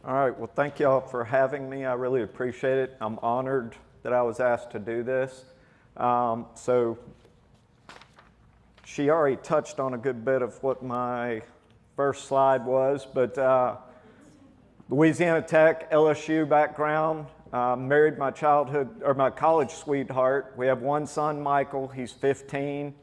All right, well, thank y'all for having me. I really appreciate it. I'm honored that I was asked to do this. So she already touched on a good bit of what my first slide was, but Louisiana Tech, LSU background, married my college sweetheart. We have one son, Michael, he's 15.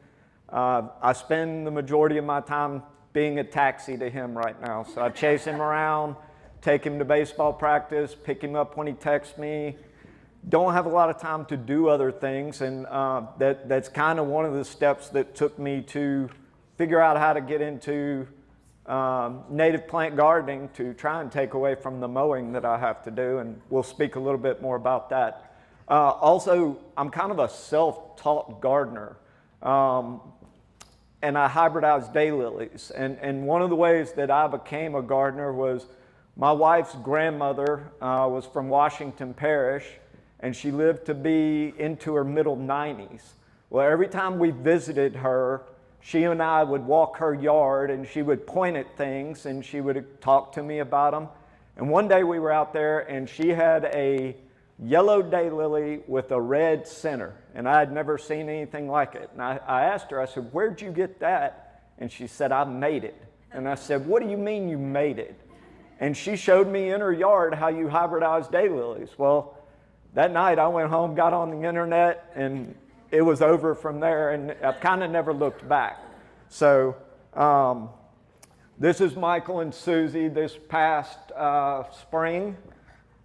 I spend the majority of my time being a taxi to him right now. So I chase him around, take him to baseball practice, pick him up when he texts me. Don't have a lot of time to do other things, and that's kind of one of the steps that took me to figure out how to get into native plant gardening to try and take away from the mowing that I have to do, and we'll speak a little bit more about that. Also, I'm kind of a self-taught gardener, and I hybridize daylilies, and one of the ways that I became a gardener was my wife's grandmother was from Bossier Parish, and she lived to be into her middle 90s. Well, every time we visited her, she and I would walk her yard, and she would point at things, and she would talk to me about them. And one day we were out there, and she had a yellow daylily with a red center, and I had never seen anything like it. And I asked her, I said, "Where'd you get that?" And she said, "I made it." And I said, "What do you mean you made it?" And she showed me in her yard how you hybridize daylilies. Well, that night I went home, got on the internet, and it was over from there, and I've kind of never looked back. So this is Michael and Susie this past spring.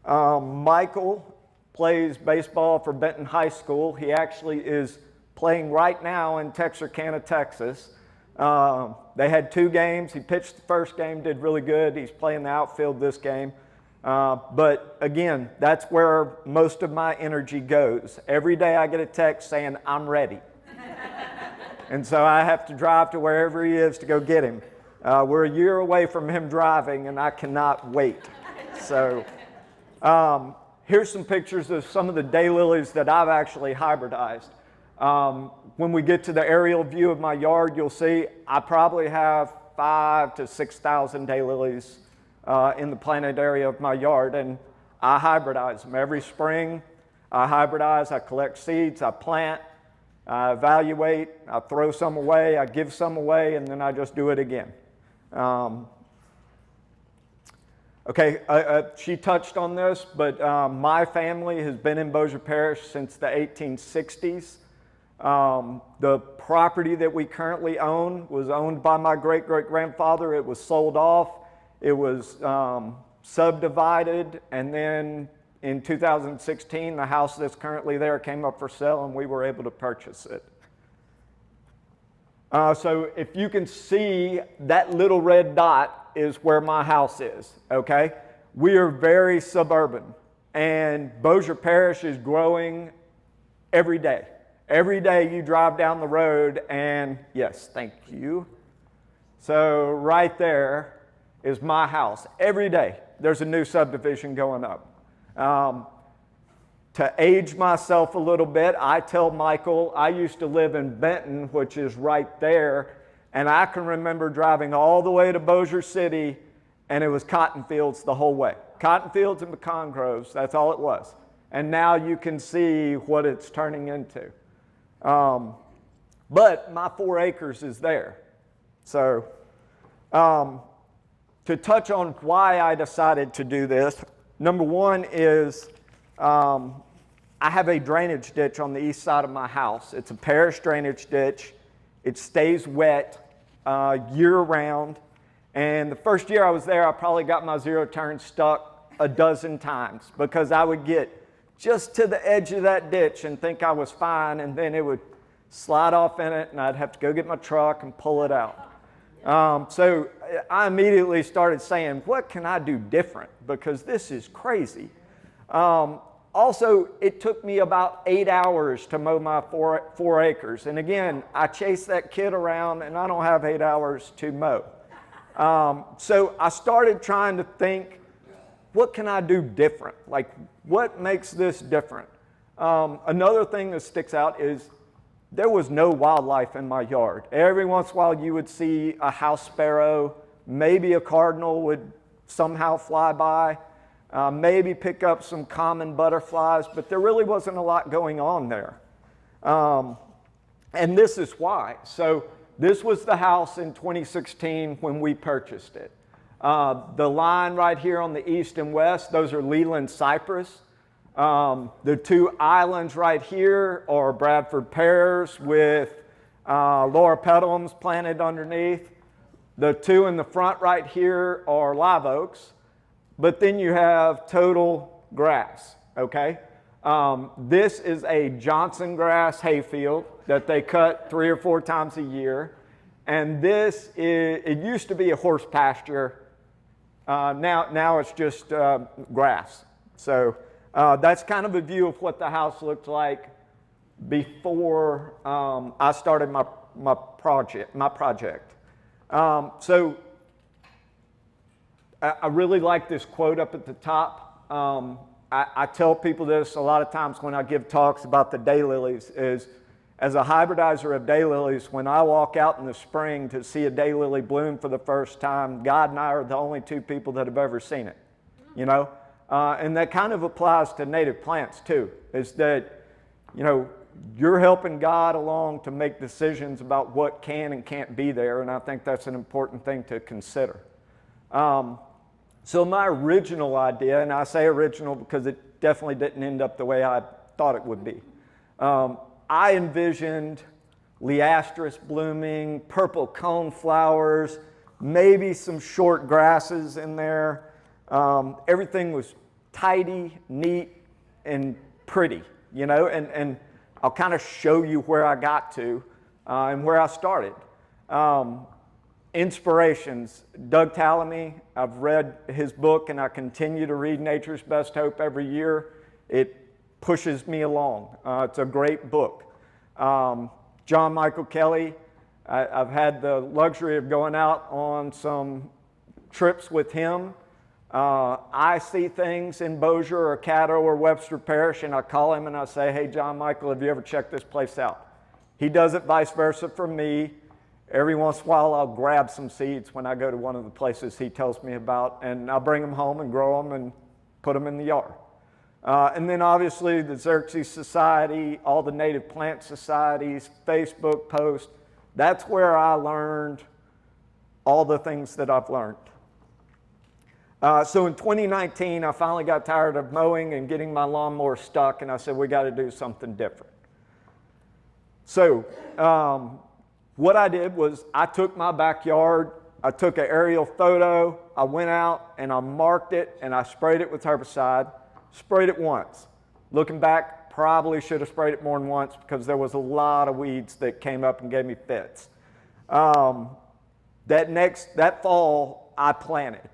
Michael plays baseball for Benton High School. He actually is playing right now in Texarkana, Texas. They had 2 games. He pitched the first game, did really good. He's playing the outfield this game. But again, that's where most of my energy goes. Every day I get a text saying, "I'm ready." And so I have to drive to wherever he is to go get him. We're a year away from him driving, and I cannot wait. So here's some pictures of some of the daylilies that I've actually hybridized. When we get to the aerial view of my yard, you'll see I probably have 5,000 to 6,000 daylilies in the planted area of my yard, and I hybridize them every spring. I hybridize, I collect seeds, I plant, I evaluate, I throw some away, I give some away, and then I just do it again. She touched on this, but my family has been in Bossier Parish since the 1860s. The property that we currently own was owned by my great-great-grandfather. It was sold off. It was subdivided, and then in 2016, the house that's currently there came up for sale, and we were able to purchase it. So if you can see, that little red dot is where my house is, okay? We are very suburban, and Bossier Parish is growing every day. Every day you drive down the road, and yes, thank you. So right there is my house. Every day there's a new subdivision going up. To age myself a little bit, I tell Michael I used to live in Benton, which is right there, and I can remember driving all the way to Bossier City, and it was cotton fields the whole way. Cotton fields and pecan groves, that's all it was. And now you can see what it's turning into. But my 4 acres is there. So to touch on why I decided to do this, number one is I have a drainage ditch on the east side of my house. It's a parish drainage ditch. It stays wet year-round. And the first year I was there, I probably got my zero-turn stuck a dozen times because I would get just to the edge of that ditch and think I was fine, and then it would slide off in it, and I'd have to go get my truck and pull it out. So I immediately started saying, what can I do different? Because this is crazy. Also, it took me about 8 hours to mow my 4 acres. And again, I chase that kid around, and I don't have 8 hours to mow. So I started trying to think, what can I do different? Like, what makes this different? Another thing that sticks out is there was no wildlife in my yard. Every once in a while you would see a house sparrow, maybe a cardinal would somehow fly by, maybe pick up some common butterflies, but there really wasn't a lot going on there. And this is why. So this was the house in 2016 when we purchased it. The line right here on the east and west, those are Leland cypress. The two islands right here are Bradford pears with Laura petalums planted underneath. The two in the front right here are live oaks. But then you have total grass, okay? This is a Johnson grass hayfield that they cut 3 or 4 times a year. And this is, it used to be a horse pasture. Now it's just grass. So that's kind of a view of what the house looked like before I started my project. So I really like this quote up at the top. I tell people this a lot of times when I give talks about the daylilies is, as a hybridizer of daylilies, when I walk out in the spring to see a daylily bloom for the first time, God and I are the only 2 people that have ever seen it, you know? And that kind of applies to native plants too, is that, you know, you're helping God along to make decisions about what can and can't be there, and I think that's an important thing to consider. So my original idea, and I say original because it definitely didn't end up the way I thought it would be. I envisioned liastris blooming, purple cone flowers, maybe some short grasses in there. Everything was tidy, neat, and pretty, you know, and I'll kind of show you where I got to and where I started. Inspirations, Doug Tallamy, I've read his book and I continue to read Nature's Best Hope every year. It pushes me along. It's a great book. John Michael Kelly, I've had the luxury of going out on some trips with him. I see things in Bossier or Caddo or Webster Parish and I call him and I say, hey, John Michael, have you ever checked this place out? He does it vice versa for me. Every once in a while I'll grab some seeds when I go to one of the places he tells me about, and I'll bring them home and grow them and put them in the yard. And then obviously the Xerxes Society, all the native plant societies, Facebook posts, that's where I learned all the things that I've learned. So in 2019, I finally got tired of mowing and getting my lawnmower stuck, and I said, we got to do something different. So what I did was I took my backyard, I took an aerial photo, I went out and I marked it and I sprayed it with herbicide, sprayed it once. Looking back, probably should have sprayed it more than once because there was a lot of weeds that came up and gave me fits. That fall, I planted.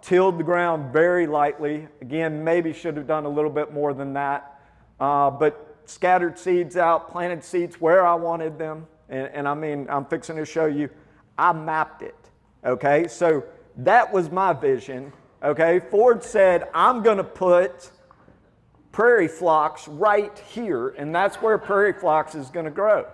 Tilled the ground very lightly. Again, maybe should have done a little bit more than that. But scattered seeds out, planted seeds where I wanted them. And I mean, I'm fixing to show you, I mapped it, okay? So that was my vision, okay? Ford said, I'm gonna put prairie phlox right here, and that's where prairie phlox is gonna grow.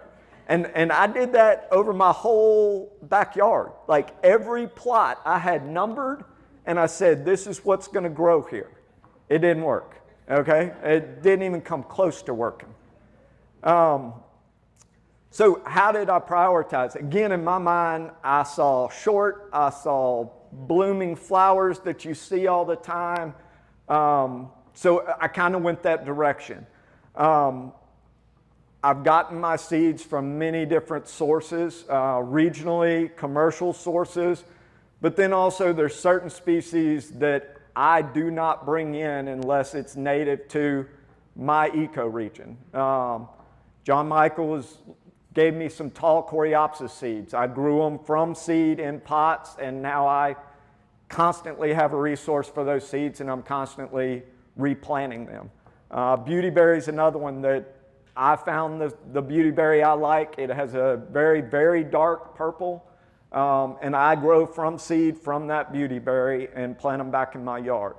And I did that over my whole backyard. Like every plot I had numbered, and I said, this is what's gonna grow here. It didn't work, okay? It didn't even come close to working. So how did I prioritize? Again, in my mind, I saw blooming flowers that you see all the time. So I kind of went that direction. I've gotten my seeds from many different sources, regionally, commercial sources, but then also there's certain species that I do not bring in unless it's native to my ecoregion. John Michael gave me some tall Coreopsis seeds. I grew them from seed in pots, and now I constantly have a resource for those seeds, and I'm constantly replanting them. Beautyberry is another one that I found the beautyberry I like. It has a very, very dark purple, and I grow from seed from that beautyberry and plant them back in my yard.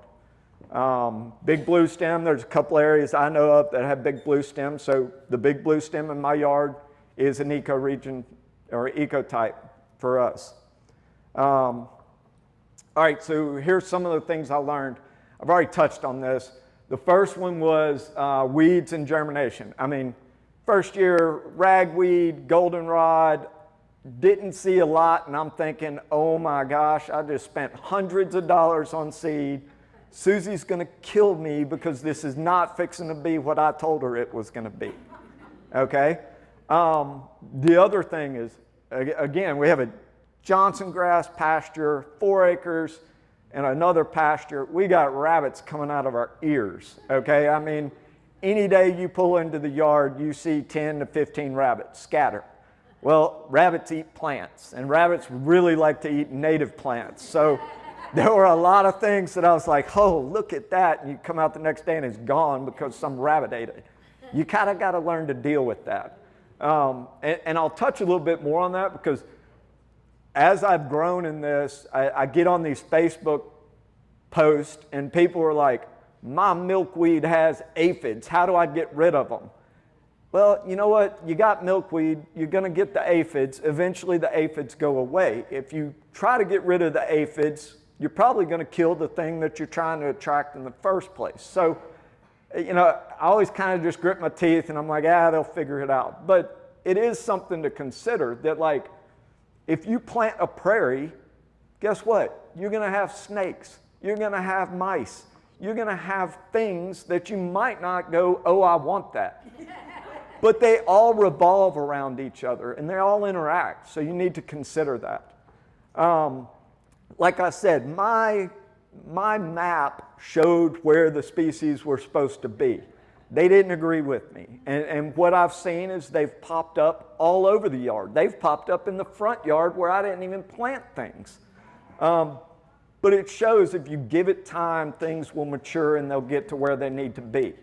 Big blue stem, there's a couple areas I know of that have big blue stems, so the big blue stem in my yard is an ecoregion or ecotype for us. All right, so here's some of the things I learned. I've already touched on this. The first one was weeds and germination. I mean, first year, ragweed, goldenrod, didn't see a lot, and I'm thinking, oh my gosh, I just spent hundreds of dollars on seed. Susie's gonna kill me because this is not fixing to be what I told her it was gonna be, okay? The other thing is, again, we have a Johnson grass pasture, 4 acres, and another pasture. We got rabbits coming out of our ears, okay? I mean, any day you pull into the yard, you see 10 to 15 rabbits scattered. Well, rabbits eat plants, and rabbits really like to eat native plants. So there were a lot of things that I was like, oh, look at that. And you come out the next day and it's gone because some rabbit ate it. You kind of got to learn to deal with that. And I'll touch a little bit more on that because as I've grown in this, I get on these Facebook posts and people are like, my milkweed has aphids. How do I get rid of them? Well, you know what? You got milkweed, you're going to get the aphids. Eventually the aphids go away. If you try to get rid of the aphids, you're probably going to kill the thing that you're trying to attract in the first place. So, you know, I always kind of just grit my teeth and I'm like, they'll figure it out. But it is something to consider that, like, if you plant a prairie, guess what? You're going to have snakes. You're going to have mice. You're going to have things that you might not go, oh, I want that. But they all revolve around each other and they all interact. So you need to consider that. Like I said, my map showed where the species were supposed to be. They didn't agree with me. And what I've seen is they've popped up all over the yard. They've popped up in the front yard where I didn't even plant things. But it shows if you give it time, things will mature and they'll get to where they need to be.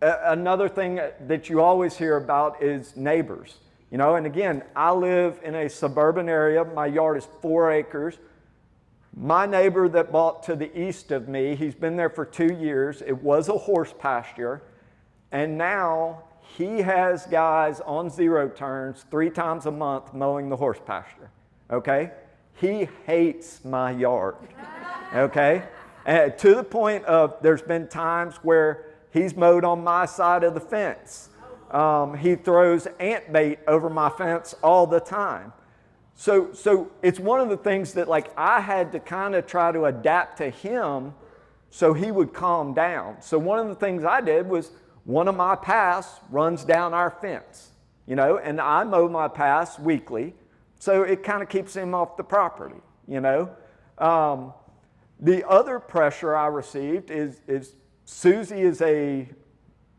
Another thing that you always hear about is neighbors. You know, and again, I live in a suburban area. My yard is 4 acres. My neighbor that bought to the east of me, he's been there for 2 years. It was a horse pasture. And now he has guys on 0 turns 3 times a month mowing the horse pasture. Okay? He hates my yard. Okay? And to the point of there's been times where he's mowed on my side of the fence. He throws ant bait over my fence all the time. So it's one of the things that, like, I had to kind of try to adapt to him so he would calm down. So one of the things I did was one of my paths runs down our fence, you know, and I mow my paths weekly. So it kind of keeps him off the property, you know. The other pressure I received is Susie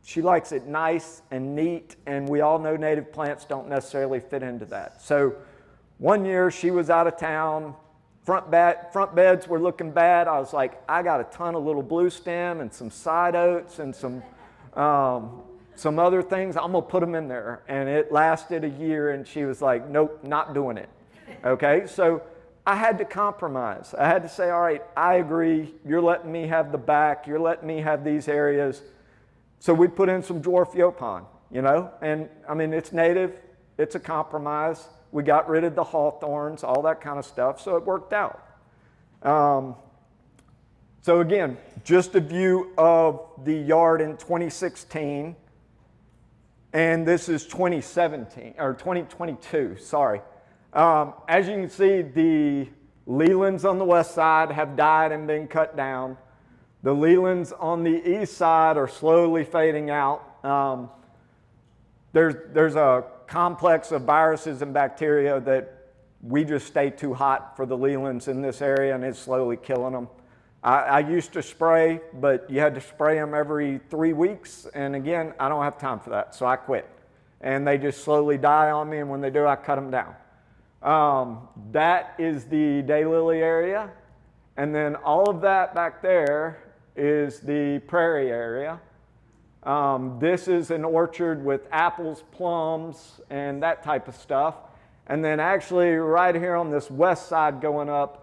she likes it nice and neat, and we all know native plants don't necessarily fit into that. So one year she was out of town, front beds were looking bad. I was like, I got a ton of little blue stem and some side oats and some other things. I'm gonna put them in there. And it lasted a year and she was like, nope, not doing it. Okay, so I had to compromise. I had to say, all right, I agree. You're letting me have the back. You're letting me have these areas. So we put in some dwarf yaupon, you know, and I mean, it's native. It's a compromise. We got rid of the hawthorns, all that kind of stuff. So it worked out. So again, just a view of the yard in 2016. And this is 2017, or 2022, sorry. As you can see, the lealands on the west side have died and been cut down. The lealands on the east side are slowly fading out. There's a complex of viruses and bacteria that we just stay too hot for the lealands in this area, and it's slowly killing them. I used to spray, but you had to spray them every 3 weeks, and again, I don't have time for that, so I quit. And they just slowly die on me, and when they do, I cut them down. That is the daylily area, and then all of that back there is the prairie area. This is an orchard with apples, plums, and that type of stuff. And then actually right here on this west side going up,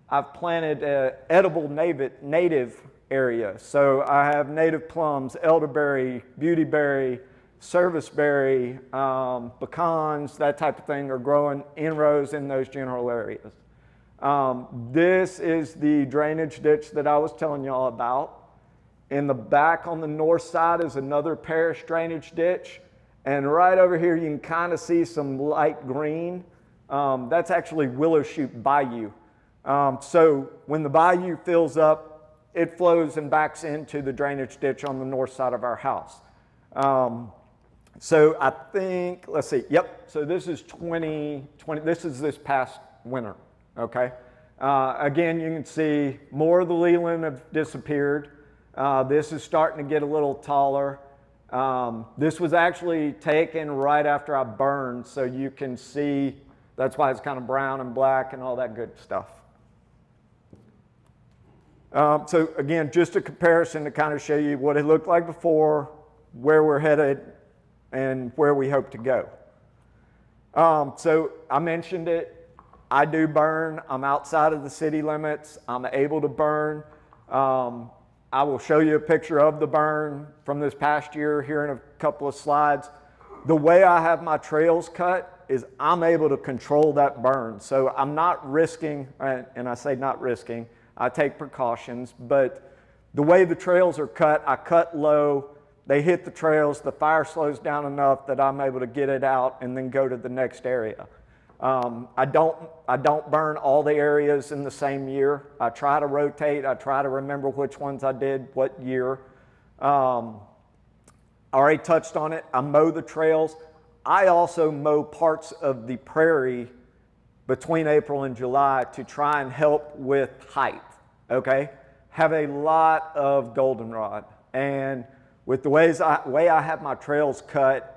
I've planted an edible native area. So I have native plums, elderberry, beautyberry, serviceberry, pecans, that type of thing are growing in rows in those general areas. This is the drainage ditch that I was telling y'all about. In the back on the north side is another parish drainage ditch. And right over here, you can kind of see some light green. That's actually Willow Chute Bayou. So when the bayou fills up, it flows and backs into the drainage ditch on the north side of our house. So I think, let's see, yep, so this is 2020, this is this past winter, okay? Again, you can see more of the leland have disappeared. This is starting to get a little taller. This was actually taken right after I burned, so you can see, that's why it's kind of brown and black and all that good stuff. So again, just a comparison to kind of show you what it looked like before, where we're headed, and where we hope to go. So I mentioned it, I do burn. I'm outside of the city limits. I'm able to burn. I will show you a picture of the burn from this past year here in a couple of slides. The way I have my trails cut is I'm able to control that burn. So I'm not risking, and I say not risking, I take precautions, but the way the trails are cut, I cut low, they hit the trails, the fire slows down enough that I'm able to get it out and then go to the next area. I don't burn all the areas in the same year. I try to rotate. I try to remember which ones I did what year. I already touched on it. I mow the trails. I also mow parts of the prairie between April and July to try and help with height, okay? Have a lot of goldenrod. And with the way I have my trails cut,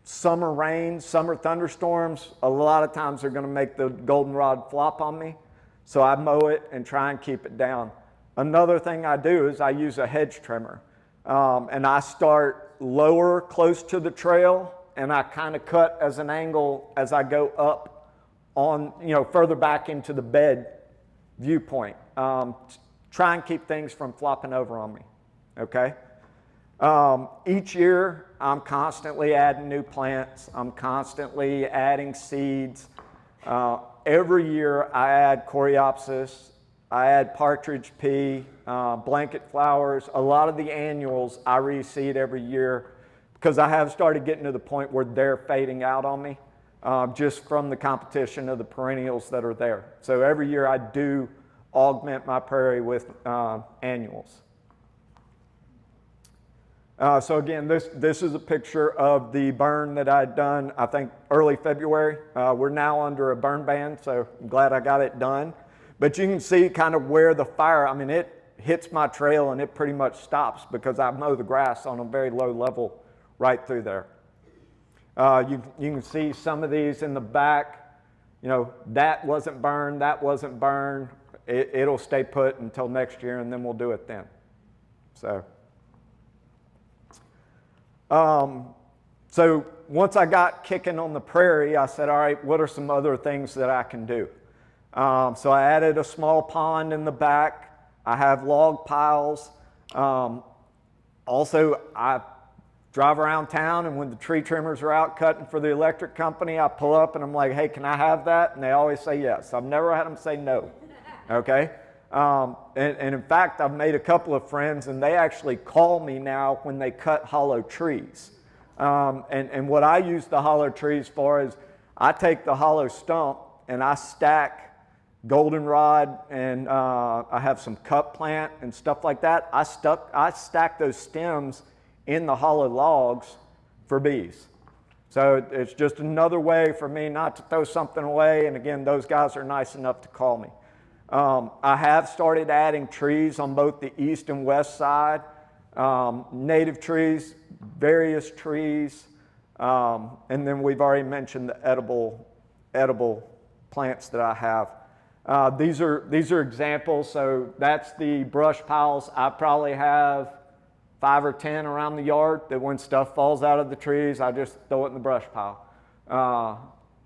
summer rain, summer thunderstorms, a lot of times they're going to make the goldenrod flop on me. So I mow it and try and keep it down. Another thing I do is I use a hedge trimmer. And I start lower, close to the trail, and I kind of cut as an angle as I go up on, further back into the bed viewpoint. Try and keep things from flopping over on me, okay? Each year, I'm constantly adding new plants. I'm constantly adding seeds. Every year, I add coreopsis. I add partridge pea, blanket flowers. A lot of the annuals I reseed every year because I have started getting to the point where they're fading out on me just from the competition of the perennials that are there. So every year I do augment my prairie with annuals. So again, this is a picture of the burn that I'd done, I think, early February. We're now under a burn ban, so I'm glad I got it done. But you can see kind of where the fire, it hits my trail and it pretty much stops because I mow the grass on a very low level right through there. You can see some of these in the back. That wasn't burned, that wasn't burned. It'll stay put until next year and then we'll do it then. So once I got kicking on the prairie, I said, all right, what are some other things that I can do? So I added a small pond in the back. I have log piles. Also, I drive around town, and when the tree trimmers are out cutting for the electric company, I pull up and I'm like, hey, can I have that? And they always say yes. I've never had them say no, okay? And in fact, I've made a couple of friends, and they actually call me now when they cut hollow trees. And what I use the hollow trees for is I take the hollow stump and I stack goldenrod, and I have some cup plant and stuff like that. I stack those stems in the hollow logs for bees. So it's just another way for me not to throw something away. And again, those guys are nice enough to call me. I have started adding trees on both the east and west side, native trees, various trees, and then we've already mentioned the edible plants that I have. These are examples. So that's the brush piles. I probably have 5 or 10 around the yard that when stuff falls out of the trees, I just throw it in the brush pile.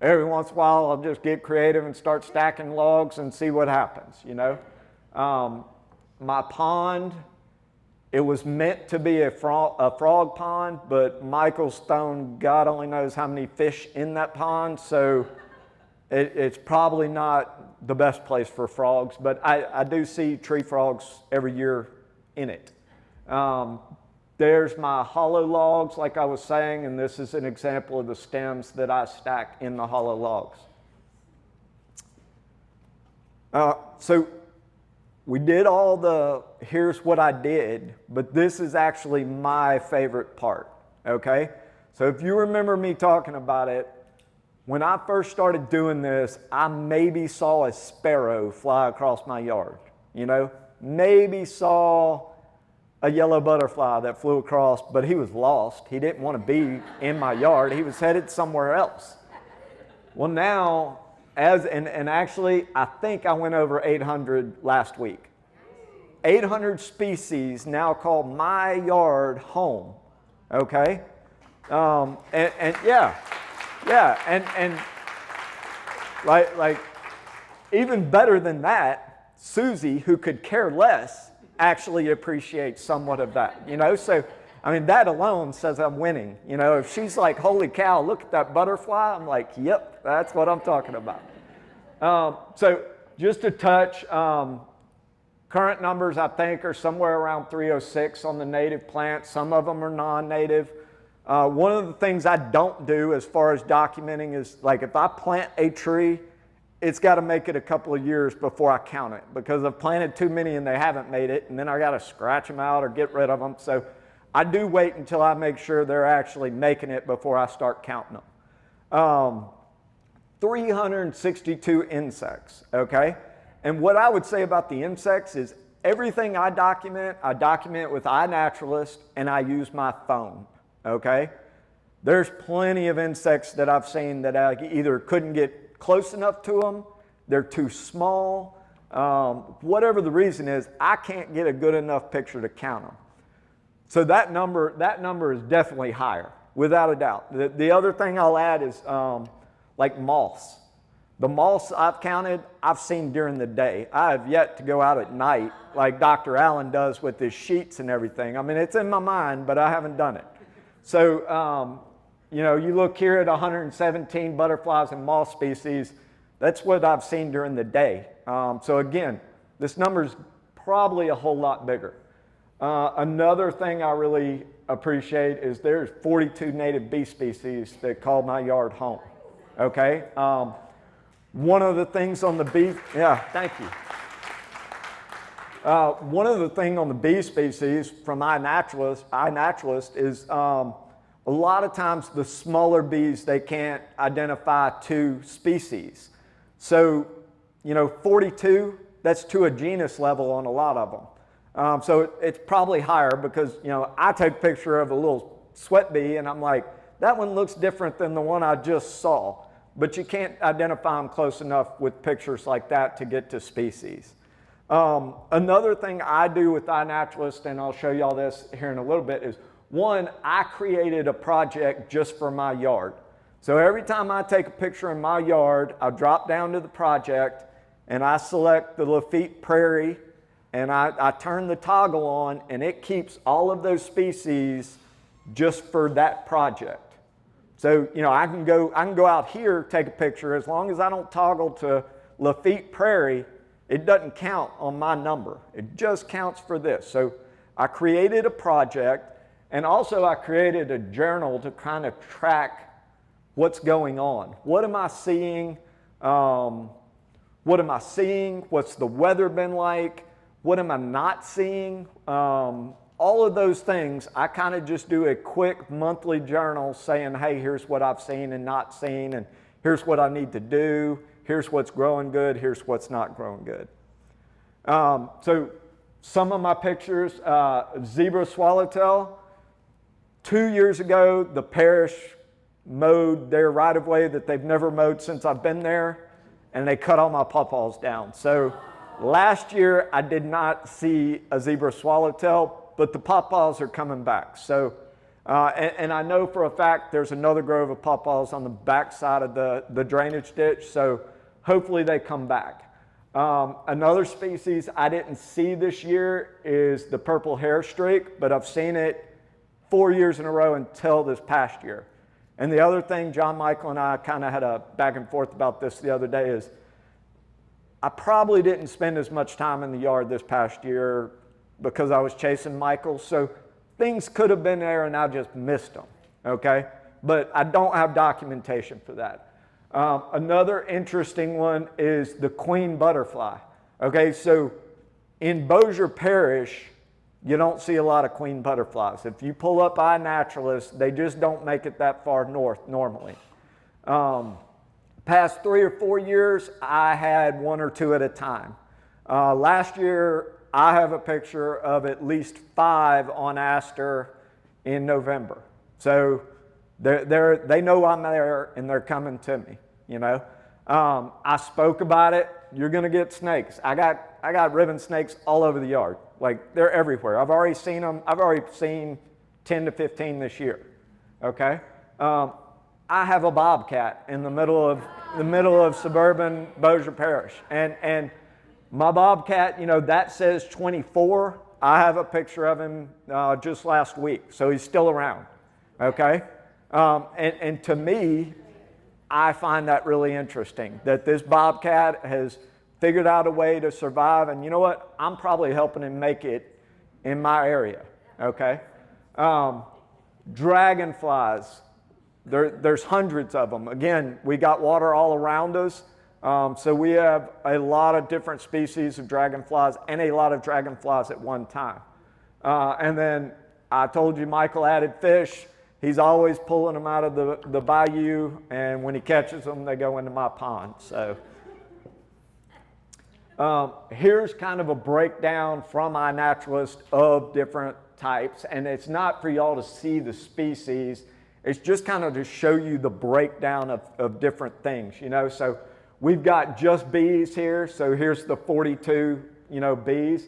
Every once in a while, I'll just get creative and start stacking logs and see what happens, My pond, it was meant to be a frog pond, but Michael's thrown God only knows how many fish in that pond, so it's probably not the best place for frogs, but I do see tree frogs every year in it. There's my hollow logs, like I was saying, and this is an example of the stems that I stack in the hollow logs. So we did all the, here's what I did, but this is actually my favorite part, okay? So if you remember me talking about it, when I first started doing this, I maybe saw a sparrow fly across my yard, you know? Maybe saw a yellow butterfly that flew across, but he was lost. He didn't want to be in my yard. He was headed somewhere else. Well, now, and actually, I think I went over 800 last week. 800 species now call my yard home, okay? And like even better than that, Susie, who could care less, actually appreciates somewhat of that, you know? So, I mean, that alone says I'm winning. You know, if she's like, holy cow, look at that butterfly, I'm like, yep, that's what I'm talking about. So just to touch, current numbers I think are somewhere around 306 on the native plants. Some of them are non-native. One of the things I don't do as far as documenting is, like, if I plant a tree, it's got to make it a couple of years before I count it, because I've planted too many and they haven't made it, and then I got to scratch them out or get rid of them. So I do wait until I make sure they're actually making it before I start counting them. 362 insects, okay? And what I would say about the insects is everything I document with iNaturalist, and I use my phone, okay? There's plenty of insects that I've seen that I either couldn't get close enough to them, they're too small, whatever the reason is, I can't get a good enough picture to count them. So that number is definitely higher, without a doubt. The other thing I'll add is like moths. The moths I've counted, I've seen during the day. I have yet to go out at night like Dr. Allen does with his sheets and everything. I mean, it's in my mind, but I haven't done it. So, you know, you look here at 117 butterflies and moth species, that's what I've seen during the day. So again, this number is probably a whole lot bigger. Another thing I really appreciate is there's 42 native bee species that call my yard home, okay? One of the things on the bee, yeah, thank you. One of the things on the bee species from iNaturalist is a lot of times the smaller bees, they can't identify two species. So, you know, 42, that's to a genus level on a lot of them. So it's probably higher because, you know, I take a picture of a little sweat bee and I'm like, that one looks different than the one I just saw. But you can't identify them close enough with pictures like that to get to species. Another thing I do with iNaturalist, and I'll show y'all this here in a little bit, is one, I created a project just for my yard. So every time I take a picture in my yard, I drop down to the project and I select the Lafitte prairie and I turn the toggle on, and it keeps all of those species just for that project. So, you know, I can go out here, take a picture. As long as I don't toggle to Lafitte prairie, it doesn't count on my number. It just counts for this. So I created a project. And also I created a journal to kind of track what's going on. What am I seeing? What am I seeing? What's the weather been like? What am I not seeing? All of those things, I kind of just do a quick monthly journal saying, hey, here's what I've seen and not seen, and here's what I need to do. Here's what's growing good. Here's what's not growing good. So some of my pictures, zebra swallowtail. 2 years ago, the parish mowed their right-of-way that they've never mowed since I've been there, and they cut all my pawpaws down. So last year, I did not see a zebra swallowtail, but the pawpaws are coming back. So, and I know for a fact there's another grove of pawpaws on the back side of the drainage ditch, so hopefully they come back. Another species I didn't see this year is the purple hair streak, but I've seen it 4 years in a row until this past year. And the other thing, John Michael and I kind of had a back and forth about this the other day, is I probably didn't spend as much time in the yard this past year because I was chasing Michael. So things could have been there and I just missed them, okay? But I don't have documentation for that. Another interesting one is the queen butterfly. Okay, so in Bossier Parish, you don't see a lot of queen butterflies. If you pull up iNaturalist, they just don't make it that far north normally. Past 3 or 4 years, I had 1 or 2 at a time. Last year, I have a picture of at least 5 on Aster in November. So they know I'm there and they're coming to me, you know. I spoke about it. You're going to get snakes. I got ribbon snakes all over the yard. Like, they're everywhere. I've already seen them. I've already seen 10 to 15 this year. Okay. I have a bobcat in the middle of suburban Bossier Parish, and my bobcat, you know, that says 24. I have a picture of him just last week, so he's still around. Okay. And to me, I find that really interesting, that this bobcat has figured out a way to survive, and you know what? I'm probably helping him make it in my area, okay? Dragonflies, there's hundreds of them. Again, we got water all around us, so we have a lot of different species of dragonflies and a lot of dragonflies at one time. And then I told you Michael added fish. He's always pulling them out of the bayou, and when he catches them, they go into my pond. So here's kind of a breakdown from iNaturalist of different types, and it's not for y'all to see the species. It's just kind of to show you the breakdown of different things, you know. So we've got just bees here. So here's the 42, you know, bees.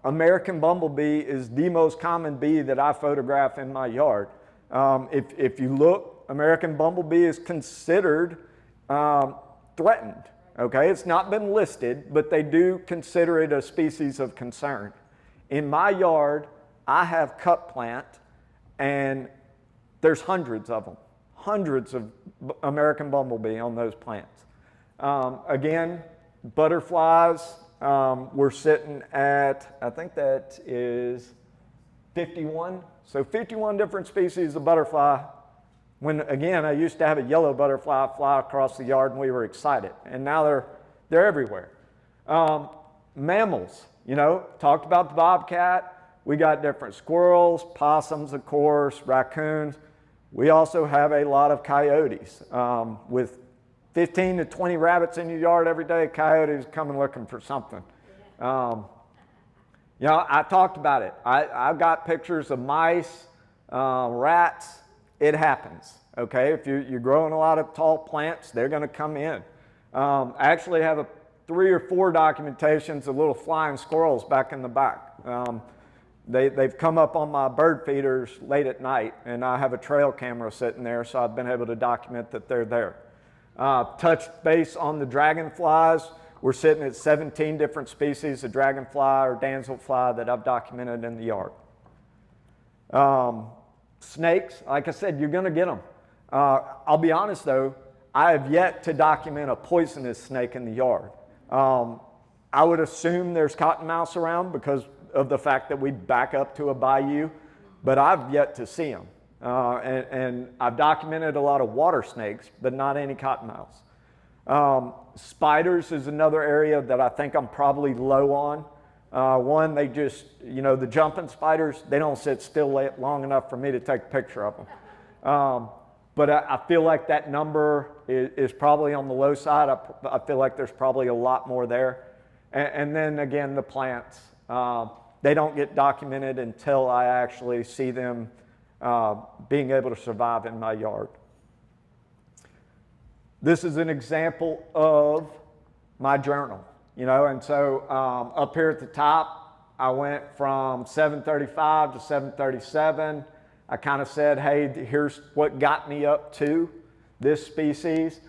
American bumblebee is the most common bee that I photograph in my yard. If you look, American bumblebee is considered threatened. Okay, it's not been listed, but they do consider it a species of concern. In my yard, I have cut plant, and there's hundreds of them, hundreds of American bumblebee on those plants. Again, butterflies, we're sitting at, I think that is 51. So 51 different species of butterfly. When, again, I used to have a yellow butterfly fly across the yard and we were excited. And now they're everywhere. Mammals, you know, talked about the bobcat. We got different squirrels, possums, of course, raccoons. We also have a lot of coyotes. With 15 to 20 rabbits in your yard every day, coyotes coming looking for something. You know, I talked about it. I've got pictures of mice, rats. It happens, okay? If you're growing a lot of tall plants, they're going to come in. I actually have 3 or 4 documentations of little flying squirrels back in the back. They've come up on my bird feeders late at night, and I have a trail camera sitting there, so I've been able to document that they're there. Touch base on the dragonflies. We're sitting at 17 different species of dragonfly or damselfly that I've documented in the yard. Snakes, like I said, you're going to get them. I'll be honest though, I have yet to document a poisonous snake in the yard. I would assume there's cottonmouths around because of the fact that we back up to a bayou, but I've yet to see them. And I've documented a lot of water snakes, but not any cottonmouths. Spiders is another area that I think I'm probably low on. One, they just, you know, the jumping spiders, they don't sit still long enough for me to take a picture of them. But I feel like that number is probably on the low side. I feel like there's probably a lot more there. And then again, the plants, they don't get documented until I actually see them being able to survive in my yard. This is an example of my journal, you know, and so up here at the top, I went from 735 to 737. I kind of said, hey, here's what got me up to this species.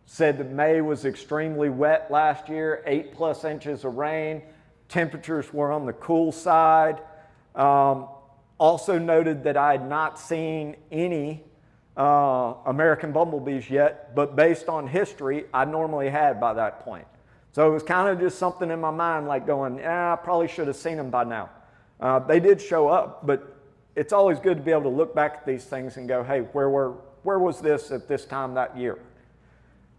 Said that May was extremely wet last year, 8+ inches of rain. Temperatures were on the cool side. Also noted that I had not seen any American bumblebees yet, but based on history, I normally had by that point. So it was kind of just something in my mind like going, I probably should have seen them by now. They did show up, but it's always good to be able to look back at these things and go, hey, where was this at this time that year?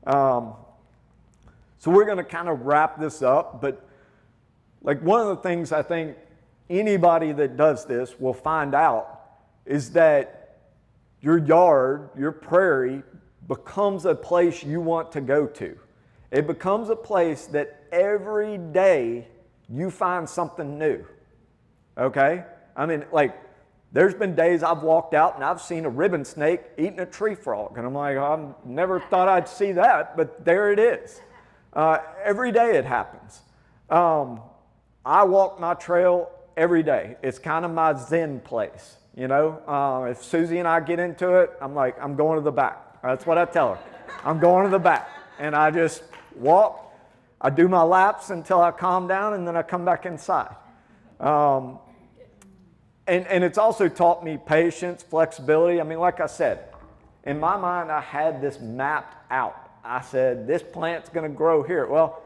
So we're going to kind of wrap this up, but like one of the things I think anybody that does this will find out is that your yard, your prairie, becomes a place you want to go to. It becomes a place that every day you find something new, okay? I mean, like, there's been days I've walked out and I've seen a ribbon snake eating a tree frog, and I'm like, I never thought I'd see that, but there it is. Every day it happens. I walk my trail every day. It's kind of my zen place, you know? If Susie and I get into it, I'm like, I'm going to the back. That's what I tell her. I'm going to the back. And I just walk. I do my laps until I calm down, and then I come back inside. And it's also taught me patience, flexibility. I mean, like I said, in my mind, I had this mapped out. I said, this plant's going to grow here. Well,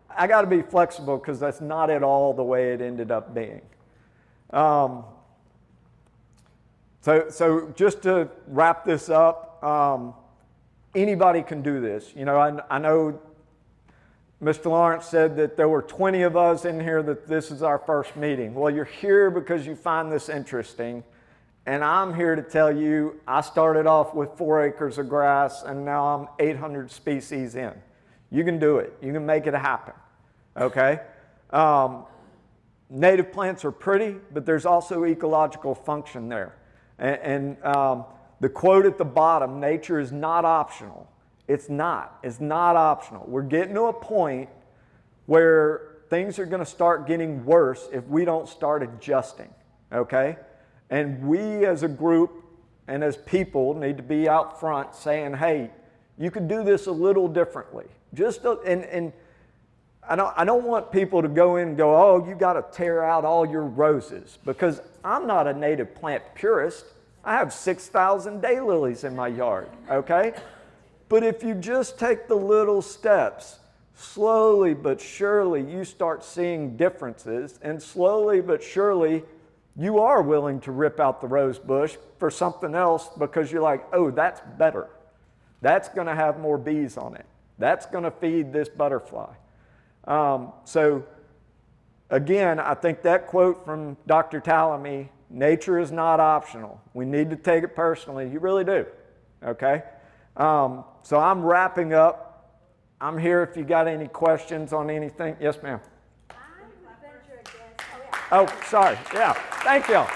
I got to be flexible because that's not at all the way it ended up being. So just to wrap this up, anybody can do this. You know, I know Mr. Lawrence said that there were 20 of us in here that this is our first meeting. Well, you're here because you find this interesting. And I'm here to tell you, I started off with 4 acres of grass, and now I'm 800 species in. You can do it. You can make it happen, okay? Native plants are pretty, but there's also ecological function there. And the quote at the bottom, nature is not optional. It's not. It's not optional. We're getting to a point where things are going to start getting worse if we don't start adjusting, okay? And we as a group and as people need to be out front saying, hey, you could do this a little differently. And I don't want people to go in and go, oh, you got to tear out all your roses, because I'm not a native plant purist. I have 6,000 daylilies in my yard, okay? But if you just take the little steps, slowly but surely you start seeing differences, and slowly but surely you are willing to rip out the rose bush for something else because you're like, oh, that's better. That's going to have more bees on it. That's going to feed this butterfly. So again, I think that quote from Dr. Talamy, nature is not optional. We need to take it personally. You really do, okay? So I'm wrapping up. I'm here if you got any questions on anything. Yes, ma'am. Oh, sorry. Yeah. Thank y'all.